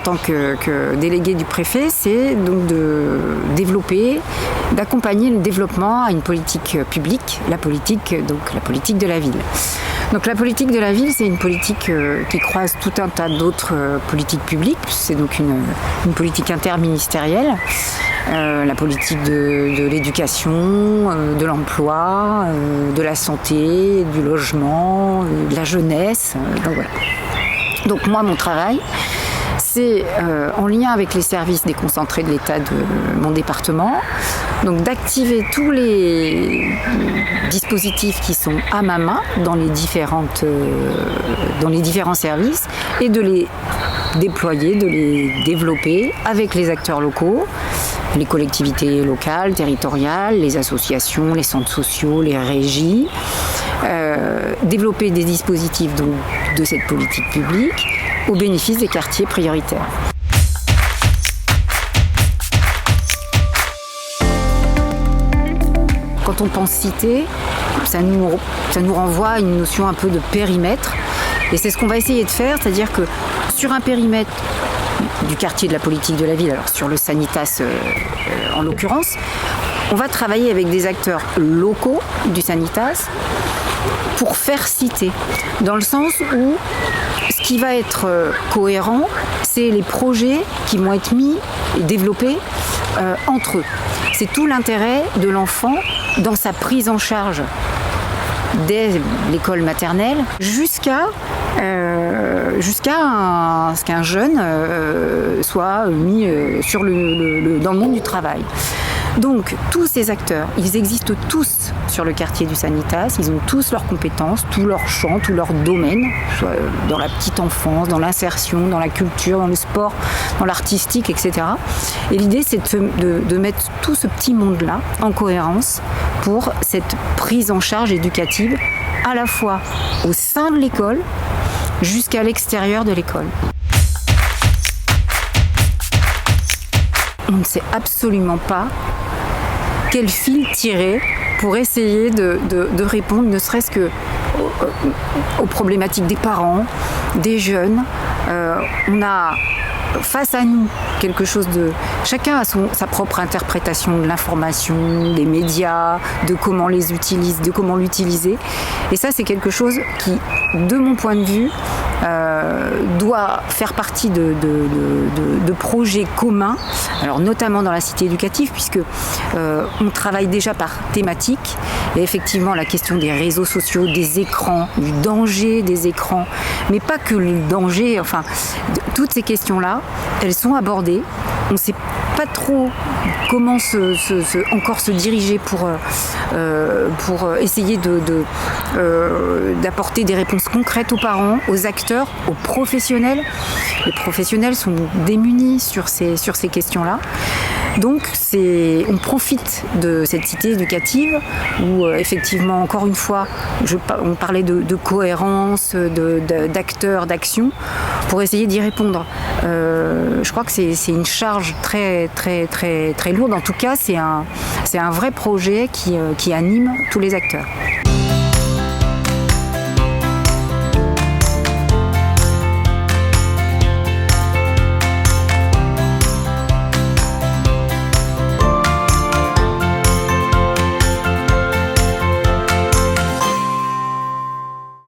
tant que déléguée du préfet, c'est donc d'accompagner le développement à une politique publique, la politique de la ville. Donc la politique de la ville, c'est une politique qui croise tout un tas d'autres politiques publiques. C'est donc une politique interministérielle. La politique de l'éducation, de l'emploi, de la santé, du logement, de la jeunesse. Donc voilà. Donc moi, mon travail, c'est en lien avec les services déconcentrés de l'État de mon département, donc d'activer tous les dispositifs qui sont à ma main dans les différents services et de les déployer, de les développer avec les acteurs locaux, les collectivités locales, territoriales, les associations, les centres sociaux, les régies, développer des dispositifs donc, de cette politique publique au bénéfice des quartiers prioritaires. Quand on pense cité, ça nous renvoie à une notion un peu de périmètre. Et c'est ce qu'on va essayer de faire, c'est-à-dire que sur un périmètre du quartier de la politique de la ville, alors sur le Sanitas en l'occurrence, on va travailler avec des acteurs locaux du Sanitas pour faire cité, dans le sens où ce qui va être cohérent, c'est les projets qui vont être mis et développés entre eux. C'est tout l'intérêt de l'enfant dans sa prise en charge dès l'école maternelle jusqu'à ce qu'un jeune soit mis dans le monde du travail. Donc tous ces acteurs, ils existent tous sur le quartier du Sanitas, ils ont tous leurs compétences, tous leurs champs, tous leurs domaines, soit dans la petite enfance, dans l'insertion, dans la culture, dans le sport, dans l'artistique, etc. Et l'idée, c'est de mettre tout ce petit monde-là en cohérence pour cette prise en charge éducative, à la fois au sein de l'école jusqu'à l'extérieur de l'école. On ne sait absolument pas quel fil tirer pour essayer de répondre ne serait-ce que aux problématiques des parents, des jeunes. On a face à nous quelque chose de... Chacun a sa propre interprétation de l'information, des médias, de comment les utilise, de comment l'utiliser. Et ça, c'est quelque chose qui, de mon point de vue, doit faire partie de projets communs, alors notamment dans la cité éducative, puisque on travaille déjà par thématique. Et effectivement, la question des réseaux sociaux, des écrans, du danger des écrans, mais pas que le danger, enfin, toutes ces questions-là, elles sont abordées. On ne sait pas trop comment encore se diriger pour essayer d'apporter des réponses concrètes aux parents, aux acteurs, aux professionnels. Les professionnels sont démunis sur ces questions-là. Donc on profite de cette cité éducative où effectivement, encore une fois, on parlait de cohérence, d'acteurs, d'actions, pour essayer d'y répondre. Je crois que c'est une charge très, très, très, très lourde. En tout cas, c'est un vrai projet qui anime tous les acteurs.